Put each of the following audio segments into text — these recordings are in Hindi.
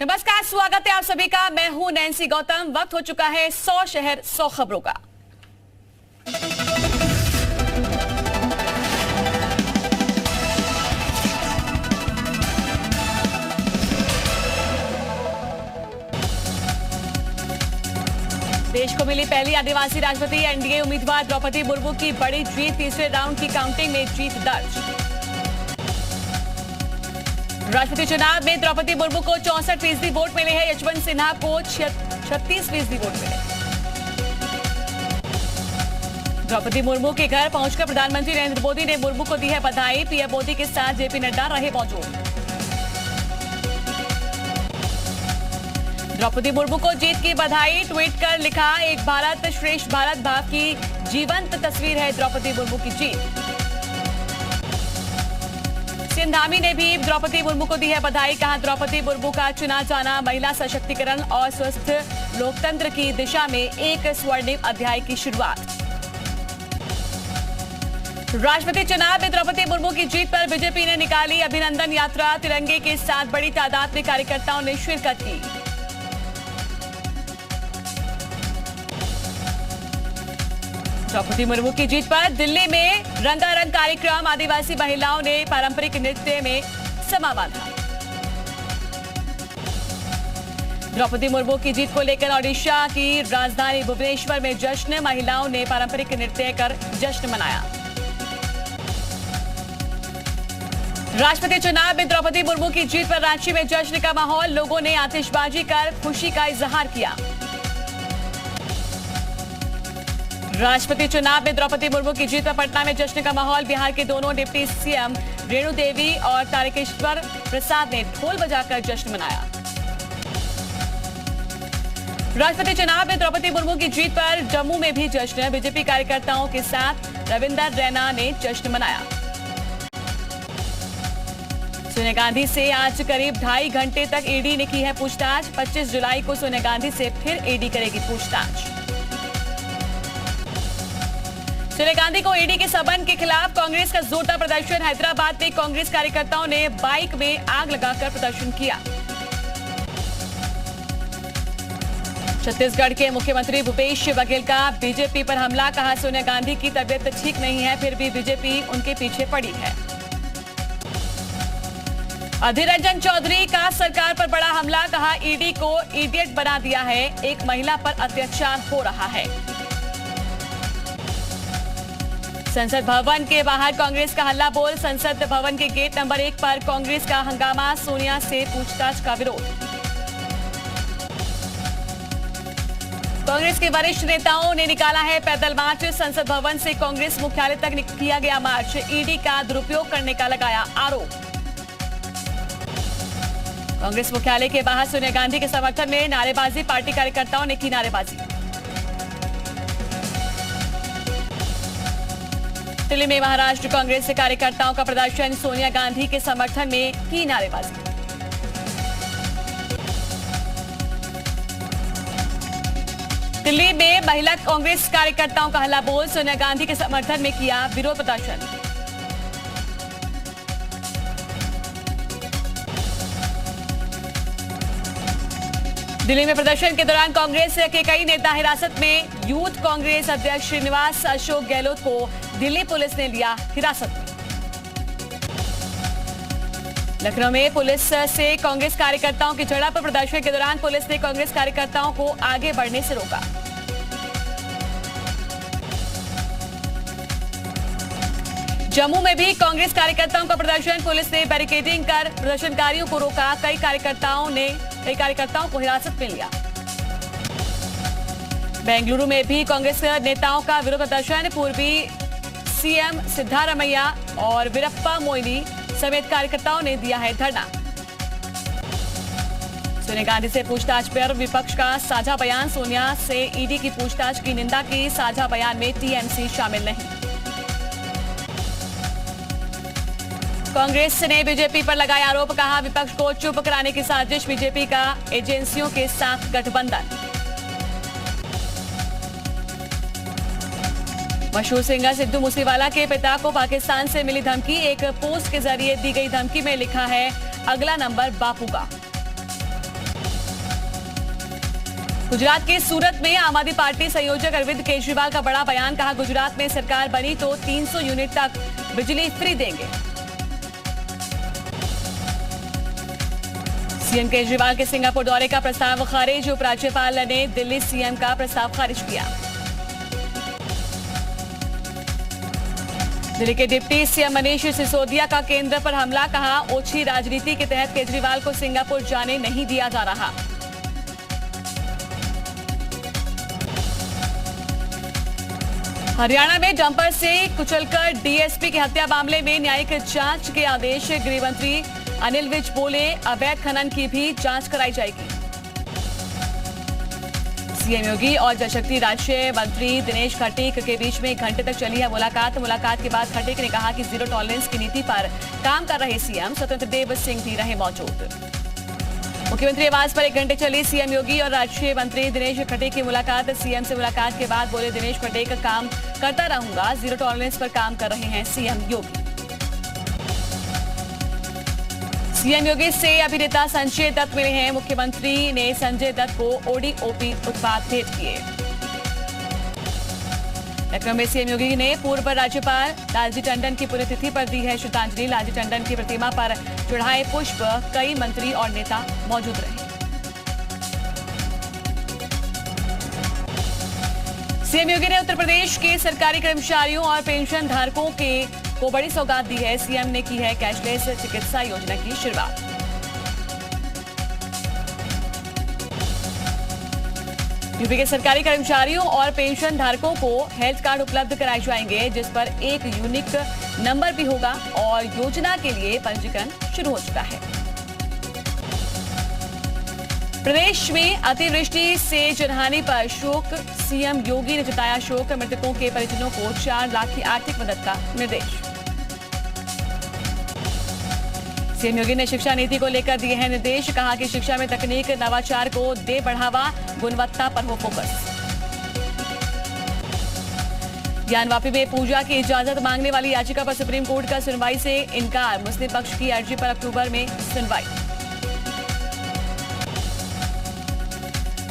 नमस्कार, स्वागत है आप सभी का। मैं हूं नैन्सी गौतम। वक्त हो चुका है 100 शहर 100 खबरों का। देश को मिली पहली आदिवासी राष्ट्रपति। एनडीए उम्मीदवार द्रौपदी मुर्मू की बड़ी जीत। तीसरे राउंड की काउंटिंग में जीत दर्ज। राष्ट्रपति चुनाव में द्रौपदी मुर्मू को 64% वोट मिले हैं। यशवंत सिन्हा को 36% वोट मिले। द्रौपदी मुर्मू के घर पहुंचकर प्रधानमंत्री नरेंद्र मोदी ने मुर्मू को दी है बधाई। पीएम मोदी के साथ जेपी नड्डा रहे मौजूद। द्रौपदी मुर्मू को जीत की बधाई ट्वीट कर लिखा, एक भारत श्रेष्ठ भारत भाव की जीवंत तस्वीर है द्रौपदी मुर्मू की जीत। सिंधामी ने भी द्रौपदी मुर्मू को दी है बधाई। कहा, द्रौपदी मुर्मू का चुना जाना महिला सशक्तिकरण और स्वस्थ लोकतंत्र की दिशा में एक स्वर्णिम अध्याय की शुरुआत। राष्ट्रपति चुनाव में द्रौपदी मुर्मू की जीत पर बीजेपी ने निकाली अभिनंदन यात्रा। तिरंगे के साथ बड़ी तादाद में कार्यकर्ताओं ने शिरकत की। द्रौपदी मुर्मू की जीत पर दिल्ली में रंगारंग कार्यक्रम। आदिवासी महिलाओं ने पारंपरिक नृत्य में समा बांधा। द्रौपदी मुर्मू की जीत को लेकर ओडिशा की राजधानी भुवनेश्वर में जश्न। महिलाओं ने पारंपरिक नृत्य कर जश्न मनाया। राष्ट्रपति चुनाव में द्रौपदी मुर्मू की जीत पर रांची में जश्न का माहौल। लोगों ने आतिशबाजी कर खुशी का इजहार किया। राष्ट्रपति चुनाव में द्रौपदी मुर्मू की जीत पर पटना में जश्न का माहौल। बिहार के दोनों डिप्टी सीएम रेणु देवी और तारकेश्वर प्रसाद ने ढोल बजाकर जश्न मनाया। राष्ट्रपति चुनाव में द्रौपदी मुर्मू की जीत पर जम्मू में भी जश्न। बीजेपी कार्यकर्ताओं के साथ रविंदर रैना ने जश्न मनाया। सोनिया गांधी से आज करीब 2.5 घंटे तक ईडी ने की है पूछताछ। 25 जुलाई को सोनिया गांधी से फिर ईडी करेगी पूछताछ। सोनिया गांधी को ईडी के सबन के खिलाफ कांग्रेस का जोरदार प्रदर्शन। हैदराबाद में कांग्रेस कार्यकर्ताओं ने बाइक में आग लगाकर प्रदर्शन किया। छत्तीसगढ़ के मुख्यमंत्री भूपेश बघेल का बीजेपी पर हमला। कहा, सोनिया गांधी की तबीयत ठीक नहीं है, फिर भी बीजेपी उनके पीछे पड़ी है। अधीर रंजन चौधरी का सरकार पर बड़ा हमला। कहा, ईडी को इडियट बना दिया है, एक महिला पर अत्याचार हो रहा है। संसद भवन के बाहर कांग्रेस का हल्ला बोल। संसद भवन के गेट नंबर 1 पर कांग्रेस का हंगामा। सोनिया से पूछताछ का विरोध। कांग्रेस के वरिष्ठ नेताओं ने निकाला है पैदल मार्च। संसद भवन से कांग्रेस मुख्यालय तक किया गया मार्च। ईडी का दुरुपयोग करने का लगाया आरोप। कांग्रेस मुख्यालय के बाहर सोनिया गांधी के समर्थन में नारेबाजी। पार्टी कार्यकर्ताओं ने की नारेबाजी। दिल्ली में महाराष्ट्र कांग्रेस के कार्यकर्ताओं का प्रदर्शन। सोनिया गांधी के समर्थन में की नारेबाजी। दिल्ली में महिला कांग्रेस कार्यकर्ताओं का हल्ला बोल। सोनिया गांधी के समर्थन में किया विरोध प्रदर्शन। दिल्ली में प्रदर्शन के दौरान कांग्रेस के कई नेता हिरासत में। यूथ कांग्रेस अध्यक्ष श्रीनिवास अशोक गहलोत को दिल्ली पुलिस ने लिया हिरासत में। लखनऊ में पुलिस से कांग्रेस कार्यकर्ताओं की झड़प। प्रदर्शन के दौरान पुलिस ने कांग्रेस कार्यकर्ताओं को आगे बढ़ने से रोका। जम्मू में भी कांग्रेस कार्यकर्ताओं का प्रदर्शन। पुलिस ने बैरिकेडिंग कर प्रदर्शनकारियों को रोका। कई कार्यकर्ताओं को हिरासत में लिया। बेंगलुरु में भी कांग्रेस नेताओं का विरोध प्रदर्शन। पूर्वी सीएम सिद्धारमैया और वीरप्पा मोइली समेत कार्यकर्ताओं ने दिया है धरना। सोनिया गांधी से पूछताछ पर विपक्ष का साझा बयान। सोनिया से ईडी की पूछताछ की निंदा की। साझा बयान में टीएमसी शामिल नहीं। कांग्रेस ने बीजेपी पर लगाया आरोप। कहा, विपक्ष को चुप कराने की साजिश। बीजेपी का एजेंसियों के साथ गठबंधन। मशहूर सिंगर सिद्धू मूसेवाला के पिता को पाकिस्तान से मिली धमकी। एक पोस्ट के जरिए दी गई धमकी में लिखा है, अगला नंबर बापू का। गुजरात के सूरत में आम आदमी पार्टी संयोजक अरविंद केजरीवाल का बड़ा बयान। कहा, गुजरात में सरकार बनी तो 300 यूनिट तक बिजली फ्री देंगे। सीएम केजरीवाल के सिंगापुर दौरे का प्रस्ताव खारिज। उपराज्यपाल ने दिल्ली सीएम का प्रस्ताव खारिज किया। दिल्ली के डिप्टी सीएम मनीष सिसोदिया का केंद्र पर हमला। कहा, ओछी राजनीति के तहत केजरीवाल को सिंगापुर जाने नहीं दिया जा रहा। हरियाणा में डंपर से कुचलकर डीएसपी की हत्या मामले में न्यायिक जांच के आदेश। गृह मंत्री अनिल विज बोले, अवैध खनन की भी जांच कराई जाएगी। सीएम योगी और जलशक्ति राज्य मंत्री दिनेश खटीक के बीच में 1 घंटे तक चली है मुलाकात के बाद खटीक ने कहा कि जीरो टॉलरेंस की नीति पर काम कर रहे सीएम स्वतंत्र देव सिंह भी रहे मौजूद। मुख्यमंत्री आवास पर 1 घंटे चली सीएम योगी और राज्य मंत्री दिनेश खटीक की मुलाकात। सीएम से मुलाकात के बाद बोले दिनेश खटीक, काम करता रहूंगा, जीरो टॉलरेंस पर काम कर रहे हैं सीएम योगी। सीएम योगी से अभिनेता संजय दत्त मिले हैं। मुख्यमंत्री ने संजय दत्त को ओडीओपी उत्पाद भेंट किए। लखनऊ में सीएम योगी ने पूर्व राज्यपाल लालजी टंडन की पुण्यतिथि पर दी है श्रद्धांजलि। लालजी टंडन की प्रतिमा पर चढ़ाए पुष्प। कई मंत्री और नेता मौजूद रहे। सीएम योगी ने उत्तर प्रदेश के सरकारी कर्मचारियों और पेंशन धारकों को बड़ी सौगात दी है। सीएम ने की है कैशलेस चिकित्सा योजना की शुरुआत। यूपी के सरकारी कर्मचारियों और पेंशन धारकों को हेल्थ कार्ड उपलब्ध कराए जाएंगे, जिस पर एक यूनिक नंबर भी होगा और योजना के लिए पंजीकरण शुरू हो चुका है। प्रदेश में अतिवृष्टि से जनहानि पर शोक। सीएम योगी ने जताया शोक। मृतकों के परिजनों को 4 लाख की आर्थिक मदद का निर्देश। सीएम योगी ने शिक्षा नीति को लेकर दिए हैं निर्देश। कहा कि शिक्षा में तकनीक नवाचार को दे बढ़ावा, गुणवत्ता पर हो फोकस। ज्ञानवापी में पूजा की इजाजत मांगने वाली याचिका पर सुप्रीम कोर्ट का सुनवाई से इनकार। मुस्लिम पक्ष की अर्जी पर अक्टूबर में सुनवाई।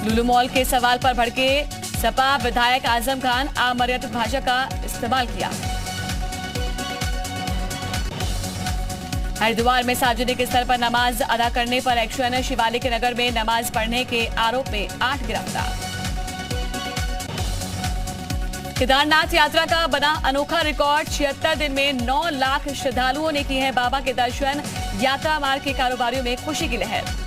लुलु मॉल के सवाल पर भड़के सपा विधायक आजम खान। अमर्यादित भाषा का इस्तेमाल किया। हरिद्वार में सार्वजनिक स्थल पर नमाज अदा करने पर एक्शन। शिवालिक नगर में नमाज पढ़ने के आरोप में 8 गिरफ्तार। केदारनाथ यात्रा का बना अनोखा रिकॉर्ड। 76 दिन में 9 लाख श्रद्धालुओं ने किए हैं बाबा के दर्शन। यात्रा मार्ग के कारोबारियों में खुशी की लहर।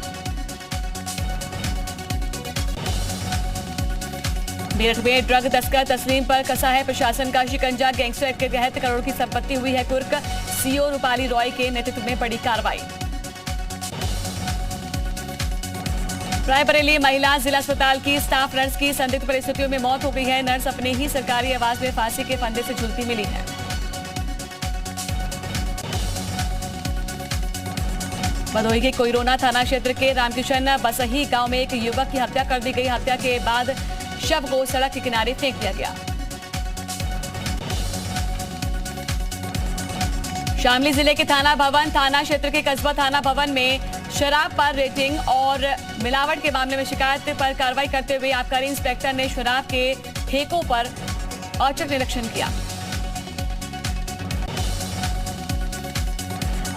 मेरठ में ड्रग तस्कर तस्लीम पर कसा है प्रशासन का शिकंजा। गैंगस्टर एक्ट के तहत करोड़ की संपत्ति हुई है कुर्क। सीओ रूपाली रॉय के नेतृत्व में बड़ी कार्रवाई। रायबरेली महिला जिला अस्पताल की स्टाफ नर्स की संदिग्ध परिस्थितियों में मौत हो गई है। नर्स अपने ही सरकारी आवास में फांसी के फंदे से झूलती मिली है। भदोही के कोइरोना थाना क्षेत्र के रामकिशन बसही गांव में एक युवक की हत्या कर दी गई। हत्या के बाद शव को सड़क के किनारे फेंक दिया गया। शामली जिले के थाना क्षेत्र के कस्बा थाना भवन में शराब पर रेटिंग और मिलावट के मामले में शिकायत पर कार्रवाई करते हुए आबकारी इंस्पेक्टर ने शराब के ठेकों पर औचक निरीक्षण किया।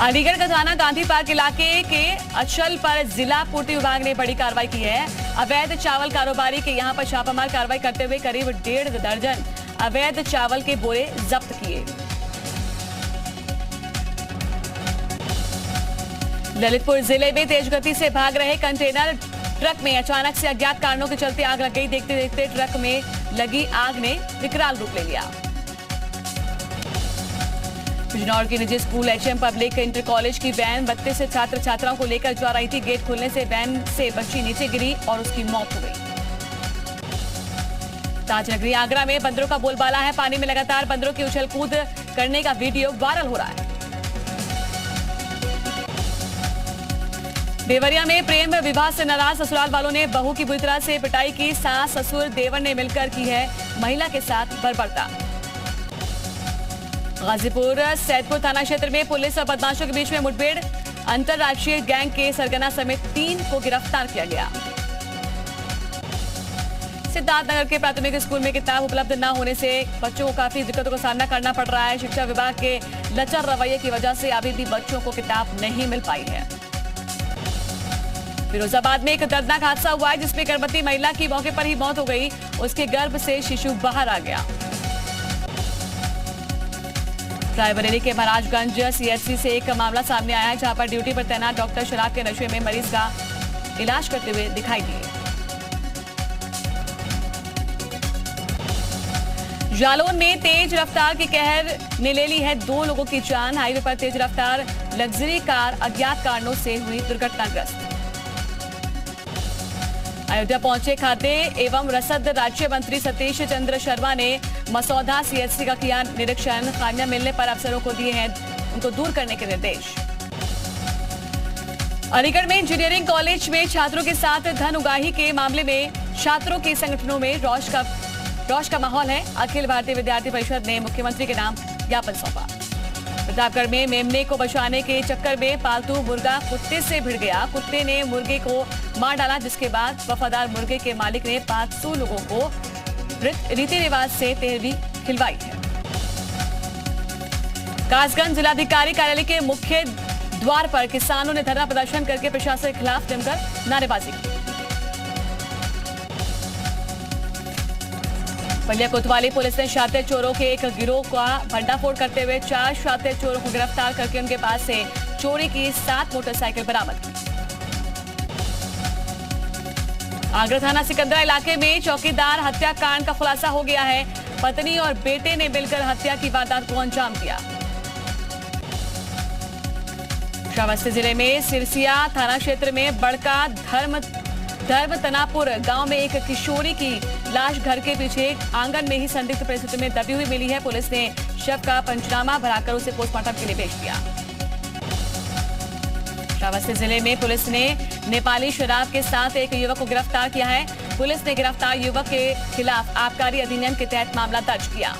अलीगढ़ का थाना गांधी पार्क इलाके के अचल पर जिला पूर्ति विभाग ने बड़ी कार्रवाई की है। अवैध चावल कारोबारी के यहां पर छापामार कार्रवाई करते हुए करीब 1.5 दर्जन अवैध चावल के बोरे जब्त किए। ललितपुर जिले में तेज गति से भाग रहे कंटेनर ट्रक में अचानक से अज्ञात कारणों के चलते आग लग गई। देखते देखते ट्रक में लगी आग ने विकराल रूप ले लिया। बिजनौर की निजी school HM public inter college की वैन 32 छात्र छात्राओं को लेकर जा रही थी। गेट खुलने से वैन से बच्ची नीचे गिरी और उसकी मौत हो गई। ताजनगरी आगरा में बंदरों का बोलबाला है। पानी में लगातार बंदरों की उछल कूद करने का वीडियो वायरल हो रहा है। देवरिया में प्रेम विवाह से नाराज ससुराल वालों ने बहू की बुरी तरह से पिटाई की। सास ससुर देवर ने मिलकर की है महिला के साथ बर्बरता। गाजीपुर सैदपुर थाना क्षेत्र में पुलिस और बदमाशों के बीच में मुठभेड़। अंतरराज्यीय गैंग के सरगना समेत 3 को गिरफ्तार किया गया। सिद्धार्थ नगर के प्राथमिक स्कूल में किताब उपलब्ध न होने से बच्चों को काफी दिक्कतों का सामना करना पड़ रहा है। शिक्षा विभाग के लचर रवैये की वजह से अभी भी बच्चों को किताब नहीं मिल पाई है। फिरोजाबाद में एक दर्दनाक हादसा हुआ है जिसमें गर्भवती महिला की मौके पर ही मौत हो गई। उसके गर्भ से शिशु बाहर आ गया। रायबरेली के महाराजगंज सीएचसी से एक मामला सामने आया है जहां पर ड्यूटी पर तैनात डॉक्टर शराब के नशे में मरीज का इलाज करते हुए दिखाई दिए। जालौन में तेज रफ्तार की कहर ने ले ली है 2 लोगों की जान। हाईवे पर तेज रफ्तार लग्जरी कार अज्ञात कारणों से हुई दुर्घटनाग्रस्त। अयोध्या पहुंचे खाद्य एवं रसद राज्य मंत्री सतीश चंद्र शर्मा ने मसौदा सीएचसी का किया निरीक्षण। खामियां मिलने पर अफसरों को दिए हैं उनको दूर करने के निर्देश। अलीगढ़ में इंजीनियरिंग कॉलेज में छात्रों के साथ धन उगाही के मामले में छात्रों के संगठनों में रोष का माहौल है। अखिल भारतीय विद्यार्थी परिषद ने मुख्यमंत्री के नाम ज्ञापन सौंपा। प्रतापगढ़ में मेमने को बचाने के चक्कर में पालतू मुर्गा कुत्ते से भिड़ गया। कुत्ते ने मुर्गे को मार डाला जिसके बाद वफादार मुर्गे के मालिक ने 500 लोगों को रीति रिवाज से तेरहवीं खिलवाई है। कासगंज जिलाधिकारी कार्यालय के मुख्य द्वार पर किसानों ने धरना प्रदर्शन करके प्रशासन के खिलाफ जमकर नारेबाजी की। बलिया कोतवाली पुलिस ने शातिर चोरों के एक गिरोह का भंडाफोड़ करते हुए 4 शातिर चोरों को गिरफ्तार करके उनके पास से चोरी की 7 मोटरसाइकिल बरामद की। आगरा थाना सिकंदरा इलाके में चौकीदार हत्याकांड का खुलासा हो गया है। पत्नी और बेटे ने मिलकर हत्या की वारदात को अंजाम दिया। श्रावस्ती जिले में सिरसिया थाना क्षेत्र में बड़का धर्म तनापुर गांव में एक किशोरी की लाश घर के पीछे आंगन में ही संदिग्ध परिस्थिति में दबी हुई मिली है। पुलिस ने शव का पंचनामा भराकर उसे पोस्टमार्टम के लिए भेज दिया। श्रावस्ती जिले में पुलिस ने नेपाली शराब के साथ एक युवक को गिरफ्तार किया है। पुलिस ने गिरफ्तार युवक के खिलाफ आबकारी अधिनियम के तहत मामला दर्ज किया।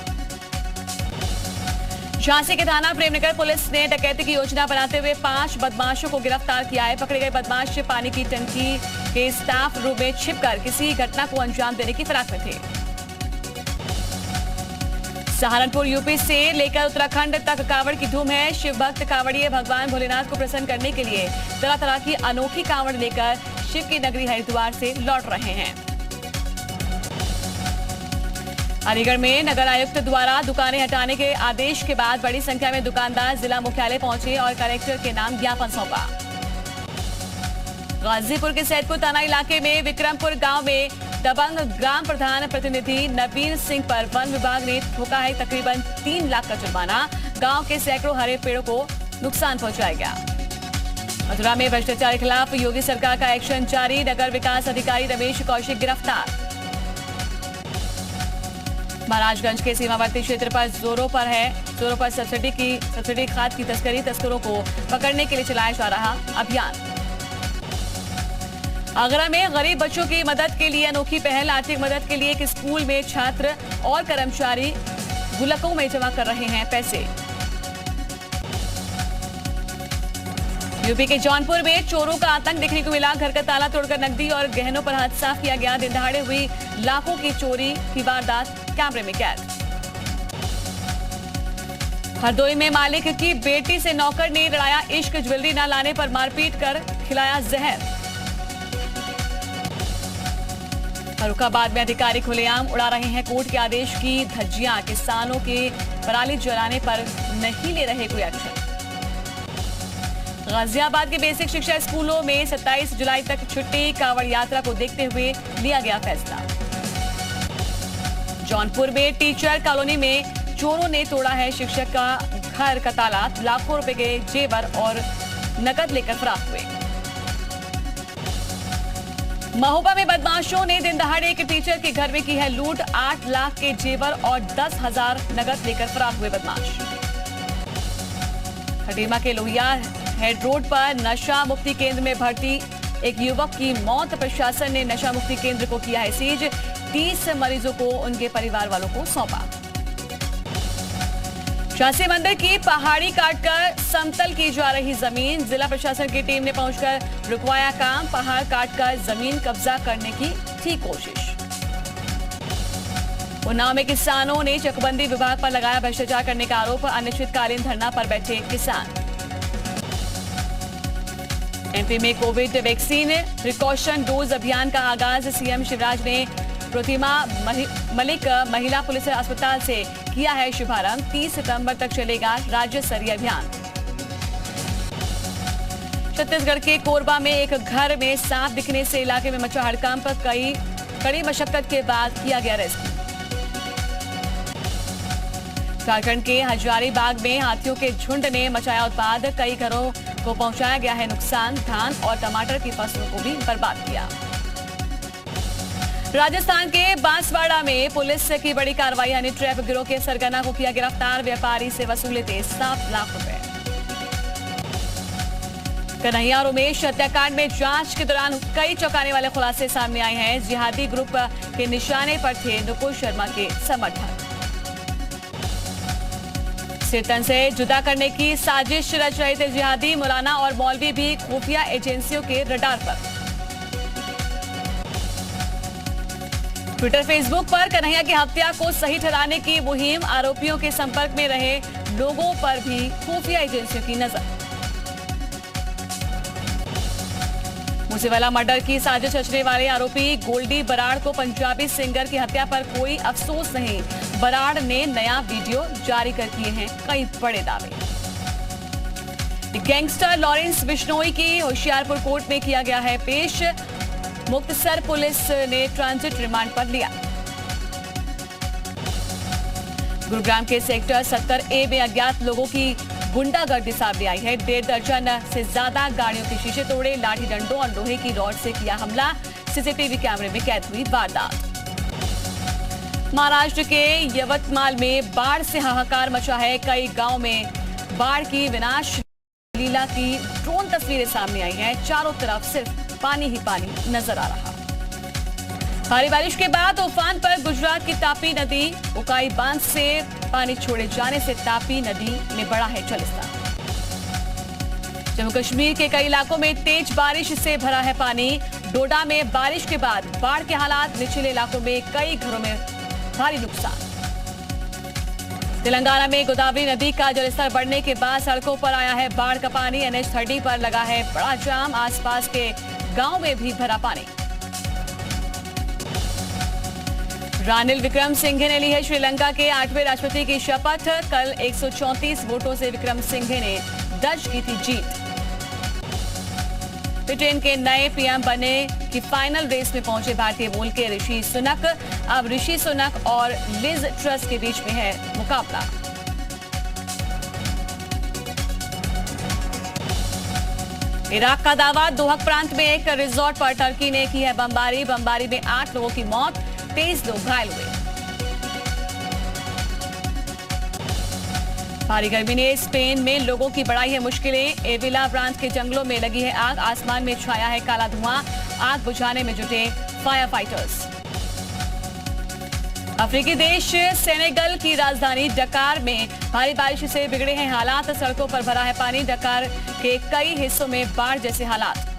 झांसी के थाना प्रेमनगर पुलिस ने डकैती की योजना बनाते हुए 5 बदमाशों को गिरफ्तार किया है। पकड़े गए बदमाश पानी की टंकी के स्टाफ रूम में छिपकर किसी घटना को अंजाम देने की फिराक में थे। सहारनपुर यूपी से लेकर उत्तराखंड तक कांवड़ की धूम है। शिव भक्त कांवड़िए भगवान भोलेनाथ को प्रसन्न करने के लिए तरह तरह की अनोखी कांवड़ लेकर शिव की नगरी हरिद्वार से लौट रहे हैं। अलीगढ़ में नगर आयुक्त द्वारा दुकानें हटाने के आदेश के बाद बड़ी संख्या में दुकानदार जिला मुख्यालय पहुंचे और कलेक्टर के नाम ज्ञापन सौंपा। गाजीपुर के सैदपुर थाना इलाके में विक्रमपुर गांव में दबंग ग्राम प्रधान प्रतिनिधि नवीन सिंह पर वन विभाग ने ठोका है तकरीबन 3 लाख का जुर्माना। गांव के सैकड़ों हरे पेड़ों को नुकसान पहुंचाया गया। मथुरा में भ्रष्टाचार के खिलाफ योगी सरकार का एक्शन जारी। नगर विकास अधिकारी रमेश कौशिक गिरफ्तार। महाराजगंज के सीमावर्ती क्षेत्र पर जोरों पर सब्सिडी खाद की तस्करी। तस्करों को पकड़ने के लिए चलाया जा रहा अभियान। आगरा में गरीब बच्चों की मदद के लिए अनोखी पहल। आर्थिक मदद के लिए एक स्कूल में छात्र और कर्मचारी गुल्लकों में जमा कर रहे हैं पैसे। यूपी के जौनपुर में चोरों का आतंक देखने को मिला। घर का ताला तोड़कर नकदी और गहनों पर हाथ साफ किया गया। दिन दहाड़े हुई लाखों की चोरी की वारदात कैमरे में कैद। हरदोई में मालिक की बेटी से नौकर ने लड़ाया इश्क। ज्वेलरी न लाने पर मारपीट कर खिलाया जहर। फर्रुखाबाद में अधिकारी खुलेआम उड़ा रहे हैं कोर्ट के आदेश की धज्जियां। किसानों के पराली जलाने पर नहीं ले रहे कोई एक्शन। गाजियाबाद के बेसिक शिक्षा स्कूलों में 27 जुलाई तक छुट्टी। कांवड़ यात्रा को देखते हुए लिया गया फैसला। जौनपुर में टीचर कॉलोनी में चोरों ने तोड़ा है शिक्षक का घर का ताला। लाखों रुपए के जेवर और नकद लेकर फरार हुए। महोबा में बदमाशों ने दिन दहाड़े एक टीचर के घर में की है लूट। 8 लाख के जेवर और 10,000 नकद लेकर फरार हुए बदमाश। खटीमा के लोहिया हेड रोड पर नशा मुक्ति केंद्र में भर्ती एक युवक की मौत। प्रशासन ने नशा मुक्ति केंद्र को किया है सीज। 30 मरीजों को उनके परिवार वालों को सौंपा। झांसी मंदिर की पहाड़ी काटकर समतल की जा रही जमीन। जिला प्रशासन की टीम ने पहुंचकर रुकवाया काम। पहाड़ काटकर जमीन कब्जा करने की थी कोशिश। उन्नाव में किसानों ने चकबंदी विभाग पर लगाया भ्रष्टाचार करने का आरोप, अनिश्चितकालीन धरना पर बैठे किसान। एमपी में कोविड वैक्सीन प्रिकॉशन डोज अभियान का आगाज, सीएम शिवराज ने प्रतिमा मलिक महिला पुलिस अस्पताल से किया है शुभारंभ। 30 सितंबर तक चलेगा राज्य स्तरीय अभियान। छत्तीसगढ़ के कोरबा में एक घर में सांप दिखने से इलाके में मचा हड़कंप, कड़ी मशक्कत के बाद किया गया रेस्क्यू। झारखंड के हजारीबाग में हाथियों के झुंड ने मचाया उत्पाद, कई घरों को पहुंचाया गया है नुकसान, धान और टमाटर की फसलों को भी बर्बाद किया। राजस्थान के बांसवाड़ा में पुलिस की बड़ी कार्रवाई, हनी ट्रैप गिरोह के सरगना को किया गिरफ्तार, व्यापारी से वसूले थे 7 लाख रुपए। कन्हैया और उमेश हत्याकांड में जांच के दौरान कई चौंकाने वाले खुलासे सामने आए हैं। जिहादी ग्रुप के निशाने पर थे नुपुर शर्मा के समर्थक। सिरतन से जुदा करने की साजिश रच रहे थे जिहादी, मौलाना और मौलवी भी खुफिया एजेंसियों के रडार पर। ट्विटर फेसबुक पर कन्हैया की हत्या को सही ठहराने की मुहिम, आरोपियों के संपर्क में रहे लोगों पर भी खुफिया एजेंसियों की नजर। मूसेवाला मर्डर की साजिश रचने वाले आरोपी गोल्डी बराड़ को पंजाबी सिंगर की हत्या पर कोई अफसोस नहीं, बराड़ ने नया वीडियो जारी कर किए हैं कई बड़े दावे। गैंगस्टर लॉरेंस बिश्नोई की होशियारपुर कोर्ट में किया गया है पेश, मुक्तसर पुलिस ने ट्रांजिट रिमांड पर लिया। गुरुग्राम के सेक्टर 70A में अज्ञात लोगों की गुंडागर्दी सामने आई है। 1.5 दर्जन से ज्यादा गाड़ियों के शीशे तोड़े, लाठी डंडों और लोहे की रॉड से किया हमला, सीसीटीवी कैमरे में कैद हुई वारदात। महाराष्ट्र के यवतमाल में बाढ़ से हाहाकार मचा है, कई गांव में बाढ़ की विनाश लीला की ड्रोन तस्वीरें सामने आई हैं, चारों तरफ सिर्फ पानी ही पानी नजर आ रहा। भारी बारिश के बाद उफान पर गुजरात की तापी नदी, उकाई बांध से पानी छोड़े जाने से तापी नदी में बढ़ा है जलस्तर। जम्मू कश्मीर के कई इलाकों में तेज बारिश से भरा है पानी, डोडा में बारिश के बाद बाढ़ के हालात, निचले इलाकों में कई घरों में भारी नुकसान। तेलंगाना में गोदावरी नदी का जलस्तर बढ़ने के बाद सड़कों पर आया है बाढ़ का पानी, NH30 पर लगा है बड़ा जाम, आसपास के गांव में भी भरा पानी। रानिल विक्रमसिंघे ने ली है श्रीलंका के 8वें राष्ट्रपति की शपथ, कल 134 वोटों से विक्रमसिंघे ने दर्ज की थी जीत। ब्रिटेन के नए पीएम बनने की फाइनल रेस में पहुंचे भारतीय मूल के ऋषि सुनक, अब ऋषि सुनक और लिज ट्रस के बीच में है मुकाबला। इराक का दावा, दोहक प्रांत में एक रिजॉर्ट पर टर्की ने की है बमबारी, बमबारी में 8 लोगों की मौत, 23 लोग घायल हुए। भारी गर्मी ने स्पेन में लोगों की बढ़ाई है मुश्किलें, एविला प्रांत के जंगलों में लगी है आग, आसमान में छाया है काला धुआं, आग बुझाने में जुटे फायर फाइटर्स। अफ्रीकी देश सेनेगल की राजधानी डकार में भारी बारिश से बिगड़े हैं हालात, सड़कों पर भरा है पानी, डकार के कई हिस्सों में बाढ़ जैसे हालात।